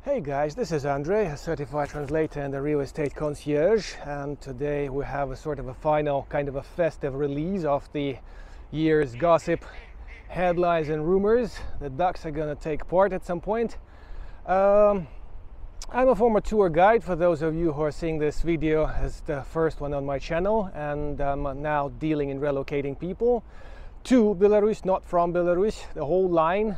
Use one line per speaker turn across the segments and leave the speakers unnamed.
Hey guys, this is Andrei, a certified translator and a real estate concierge, and today we have a sort of a final kind of a festive release of the year's gossip, headlines and rumors. The ducks are gonna take part at some point. I'm a former tour guide, for those of you who are seeing this video as the first one on my channel, and I'm now dealing in relocating people to Belarus, not from Belarus. The whole line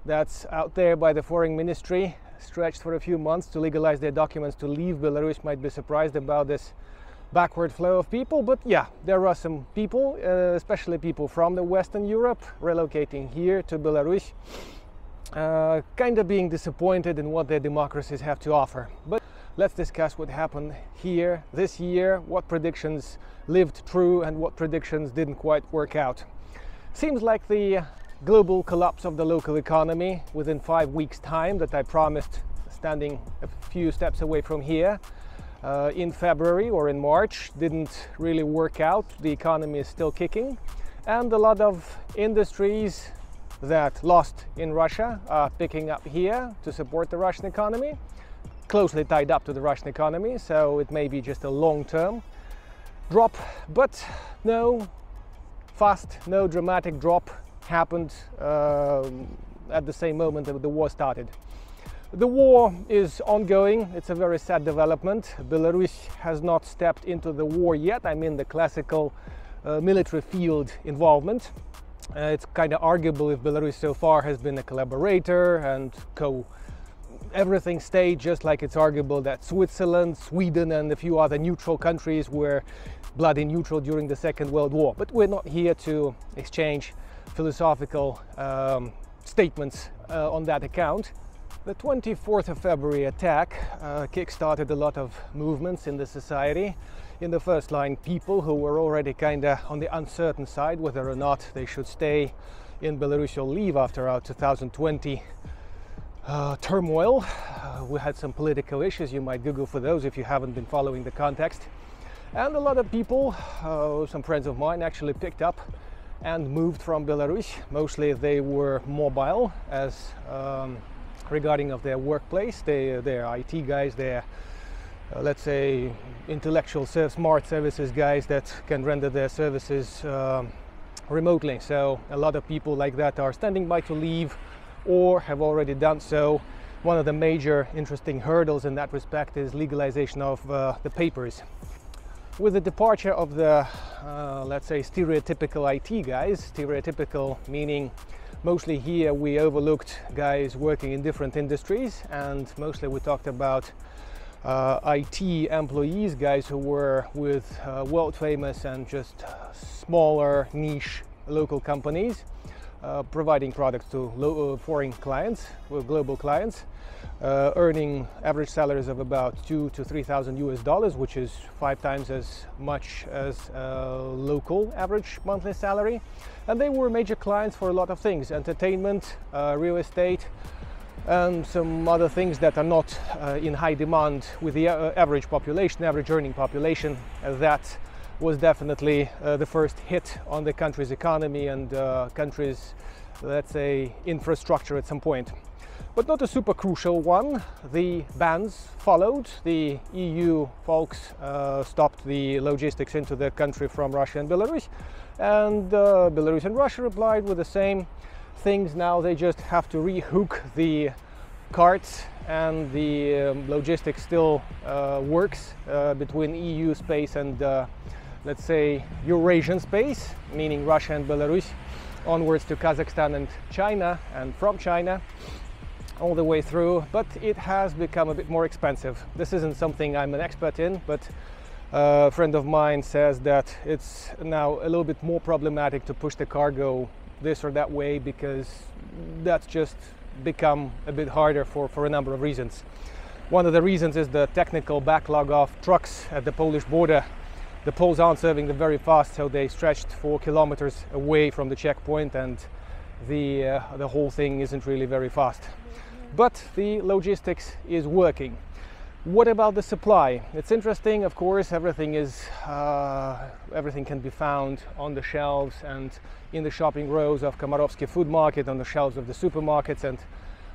that's out there by the foreign ministry stretched for a few months to legalize their documents to leave Belarus. Might be surprised about this backward flow of people, but yeah, there are some people, especially people from the Western Europe, relocating here to Belarus, kind of being disappointed in what their democracies have to offer. But let's discuss what happened here this year, what predictions lived true and what predictions didn't quite work out. Seems like the global collapse of the local economy within 5 weeks' time that I promised, standing a few steps away from here in February or in March, didn't really work out. The economy is still kicking, and a lot of industries that lost in Russia are picking up here to support the Russian economy, closely tied up to the Russian economy, so it may be just a long-term drop, but no dramatic drop happened at the same moment that the war started. The war is ongoing. It's a very sad development. Belarus has not stepped into the war yet. I mean the classical military field involvement. It's kind of arguable if Belarus so far has been a collaborator and everything stayed, just like it's arguable that Switzerland, Sweden and a few other neutral countries were bloody neutral during the Second World War. But we're not here to exchange philosophical statements on that account. The 24th of February attack kick-started a lot of movements in the society. In the first line, people who were already kind of on the uncertain side whether or not they should stay in Belarus or leave after our 2020 turmoil. We had some political issues. You might Google for those if you haven't been following the context. And a lot of people, some friends of mine, actually picked up and moved from Belarus. Mostly they were mobile as regarding of their workplace. They're IT guys, they're let's say intellectual smart services guys that can render their services remotely. So a lot of people like that are standing by to leave or have already done so. One of the major interesting hurdles in that respect is legalization of the papers. With the departure of the, let's say, stereotypical IT guys, stereotypical meaning mostly here we overlooked guys working in different industries, and mostly we talked about IT employees, guys who were with world famous and just smaller niche local companies, providing products to foreign clients, global clients, earning average salaries of about $2,000 to $3,000 US, which is 5 times as much as local average monthly salary. And they were major clients for a lot of things: entertainment, real estate, and some other things that are not in high demand with the average population, average earning population. That was definitely the first hit on the country's economy and country's, let's say, infrastructure at some point. But not a super crucial one. The bans followed. The EU folks stopped the logistics into the country from Russia and Belarus, and Belarus and Russia replied with the same things. Now they just have to rehook the carts, and the logistics still works between EU space and let's say Eurasian space, meaning Russia and Belarus, onwards to Kazakhstan and China, and from China all the way through. But it has become a bit more expensive. This isn't something I'm an expert in, but a friend of mine says that it's now a little bit more problematic to push the cargo this or that way, because that's just become a bit harder for a number of reasons. One of the reasons is the technical backlog of trucks at the Polish border. The Poles aren't serving them very fast, so they stretched 4 kilometers away from the checkpoint, and the whole thing isn't really very fast. But the logistics is working. What about the supply? It's interesting, of course. Everything can be found on the shelves and in the shopping rows of Komarovsky food market, on the shelves of the supermarkets, and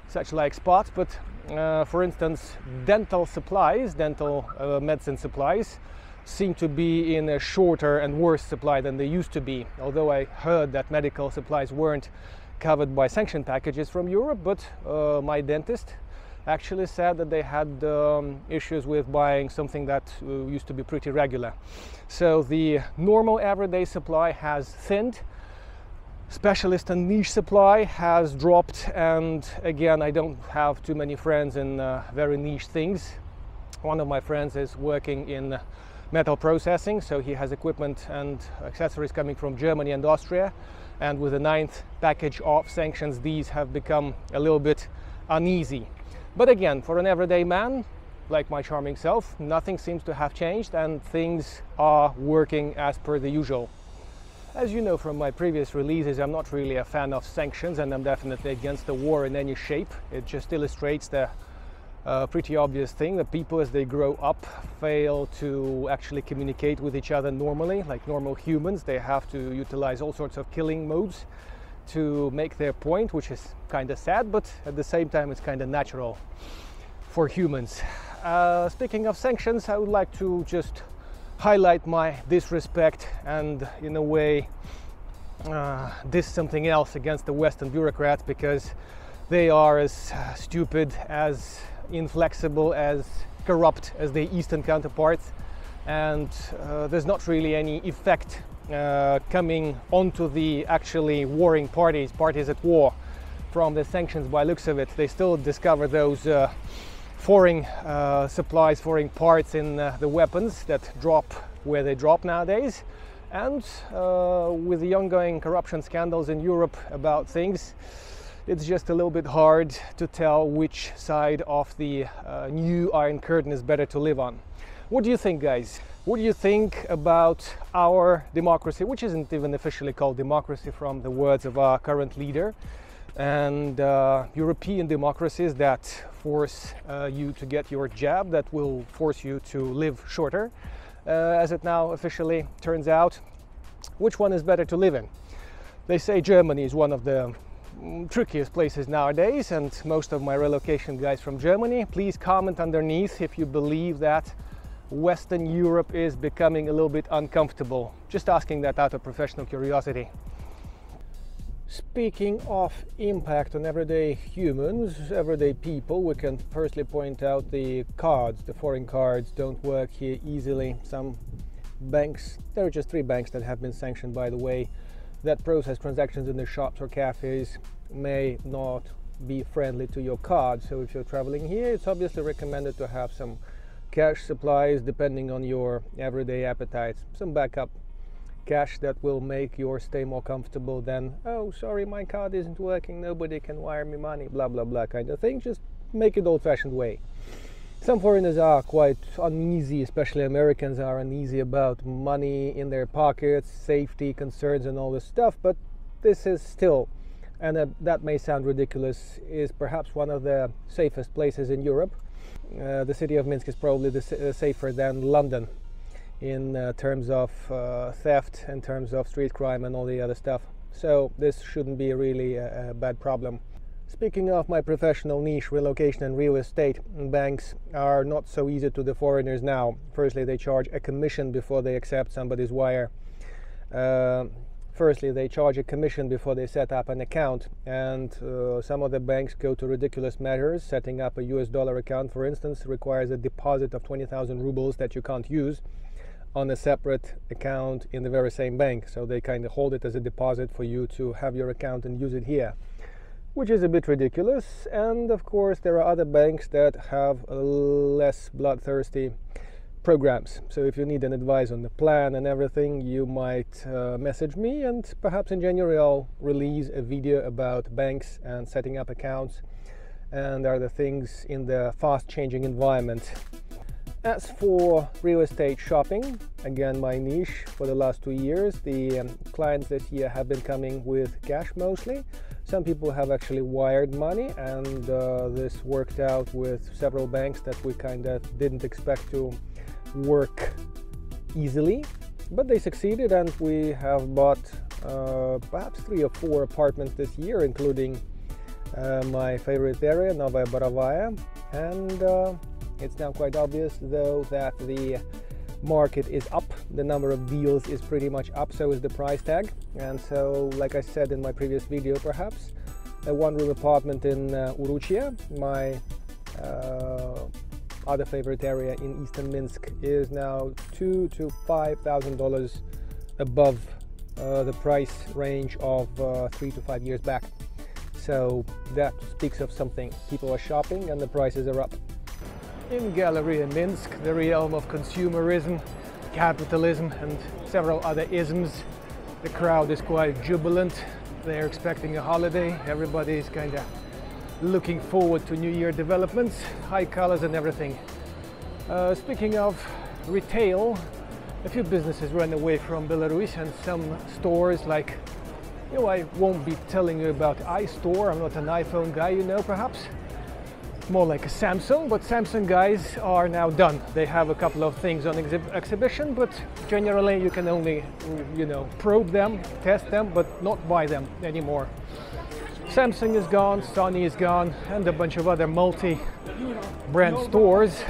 such like spots, but for instance, dental supplies, dental medicine supplies seem to be in a shorter and worse supply than they used to be. Although I heard that medical supplies weren't covered by sanction packages from Europe, but my dentist actually said that they had issues with buying something that used to be pretty regular. So the normal everyday supply has thinned, specialist and niche supply has dropped, and again, I don't have too many friends in very niche things. One of my friends is working in metal processing, so he has equipment and accessories coming from Germany and Austria, and with the 9th package of sanctions, these have become a little bit uneasy. But again, for an everyday man like my charming self, nothing seems to have changed and things are working as per the usual. As you know from my previous releases, I'm not really a fan of sanctions, and I'm definitely against the war in any shape. It just illustrates the pretty obvious thing that people, as they grow up, fail to actually communicate with each other normally, like normal humans. They have to utilize all sorts of killing modes to make their point, which is kind of sad, but at the same time it's kind of natural for humans. Speaking of sanctions, I would like to just highlight my disrespect and, in a way, diss something else against the Western bureaucrats, because they are as stupid, as inflexible, as corrupt as their Eastern counterparts, and there's not really any effect coming onto the actually warring parties at war from the sanctions by looks of it. They still discover those foreign supplies, foreign parts in the weapons that drop where they drop nowadays. And with the ongoing corruption scandals in Europe about things, it's just a little bit hard to tell which side of the new Iron Curtain is better to live on. What do you think, guys? What do you think about our democracy, which isn't even officially called democracy from the words of our current leader, and European democracies that force you to get your jab, that will force you to live shorter, as it now officially turns out? Which one is better to live in? They say Germany is one of the trickiest places nowadays, and most of my relocation guys from Germany, please comment underneath if you believe that Western Europe is becoming a little bit uncomfortable. Just asking that out of professional curiosity. Speaking of impact on everyday humans, everyday people, we can firstly point out the cards. The foreign cards don't work here easily. Some banks, there are just 3 banks that have been sanctioned, by the way, that process transactions in the shops or cafes may not be friendly to your card. So if you're traveling here, it's obviously recommended to have some cash supplies depending on your everyday appetites. Some backup cash that will make your stay more comfortable than, oh, sorry, my card isn't working, nobody can wire me money, blah blah blah kind of thing. Just make it old-fashioned way. Some foreigners are quite uneasy, especially Americans are uneasy about money in their pockets, safety concerns and all this stuff, but this is still, and that may sound ridiculous, is perhaps one of the safest places in Europe. The city of Minsk is probably safer than London in terms of theft, in terms of street crime and all the other stuff. So this shouldn't be really a bad problem. Speaking of my professional niche, relocation and real estate, banks are not so easy to the foreigners now. Firstly, they charge a commission before they accept somebody's wire. Firstly, they charge a commission before they set up an account, and some of the banks go to ridiculous measures. Setting up a US dollar account, for instance, requires a deposit of 20,000 rubles that you can't use on a separate account in the very same bank. So they kind of hold it as a deposit for you to have your account and use it here, which is a bit ridiculous. And of course, there are other banks that have less bloodthirsty programs. So if you need an advice on the plan and everything, you might message me, and perhaps in January I'll release a video about banks and setting up accounts and other things in the fast changing environment. As for real estate shopping, again my niche for the last 2 years, the clients this year have been coming with cash mostly. Some people have actually wired money, and this worked out with several banks that we kind of didn't expect to work easily, but they succeeded, and we have bought perhaps 3 or 4 apartments this year, including my favorite area, Novaya Borovaya, and it's now quite obvious though that the market is up, the number of deals is pretty much up, so is the price tag. And so, like I said in my previous video, perhaps a one-room apartment in Uruchia, my other favorite area in eastern Minsk, is now $2,000 to $5,000 above the price range of 3 to 5 years back. So that speaks of something. People are shopping and the prices are up. In Galleria Minsk, the realm of consumerism, capitalism and several other isms, the crowd is quite jubilant. They're expecting a holiday. Everybody is kind of looking forward to New Year developments, high colors and everything. Speaking of retail, a few businesses ran away from Belarus, and some stores like, I won't be telling you about iStore. I'm not an iPhone guy, perhaps. More like a Samsung, but Samsung guys are now done. They have a couple of things on exhibition, but generally you can only, probe them, test them, but not buy them anymore. Samsung is gone, Sony is gone, and a bunch of other multi-brand stores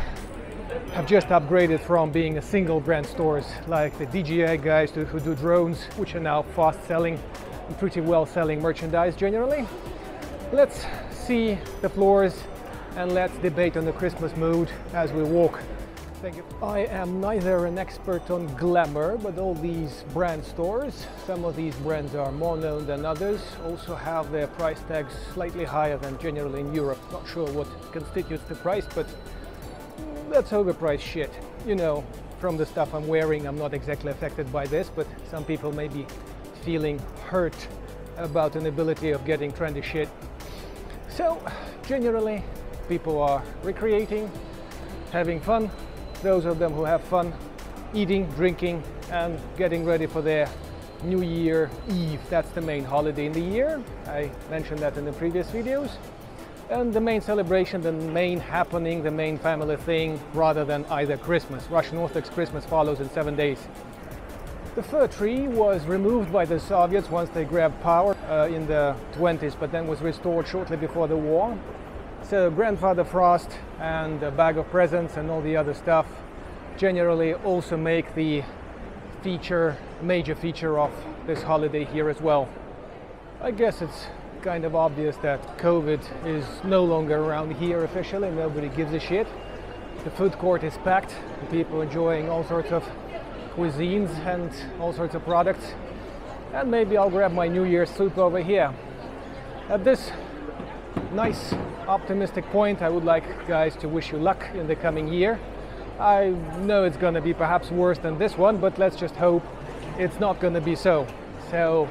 have just upgraded from being a single brand stores, like the DJI guys who do drones, which are now fast selling and pretty well selling merchandise generally. Let's see the floors and let's debate on the Christmas mood as we walk. Thank you. I am neither an expert on glamour, but all these brand stores, some of these brands are more known than others, also have their price tags slightly higher than generally in Europe. Not sure what constitutes the price, but that's overpriced shit. From the stuff I'm wearing, I'm not exactly affected by this, but some people may be feeling hurt about an ability of getting trendy shit. So, generally, people are recreating, having fun. Those of them who have fun, eating, drinking, and getting ready for their New Year Eve. That's the main holiday in the year. I mentioned that in the previous videos. And the main celebration, the main happening, the main family thing, rather than either Christmas. Russian Orthodox Christmas follows in 7 days. The fir tree was removed by the Soviets once they grabbed power in the 20s, but then was restored shortly before the war. So Grandfather Frost and a bag of presents and all the other stuff generally also make the major feature of this holiday here as well. I guess it's kind of obvious that COVID is no longer around here officially. Nobody gives a shit. The food court is packed, people enjoying all sorts of cuisines and all sorts of products. And maybe I'll grab my New Year's soup over here. At this nice optimistic point, I would like guys to wish you luck in the coming year. I know it's gonna be perhaps worse than this one, but let's just hope it's not gonna be so. So,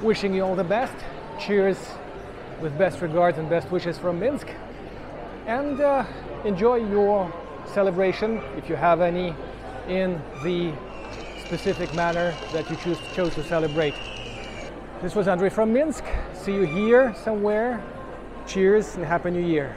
wishing you all the best. Cheers, with best regards and best wishes from Minsk. And enjoy your celebration, if you have any, in the specific manner that you chose to celebrate. This was Andrei from Minsk. See you here somewhere. Cheers and Happy New Year.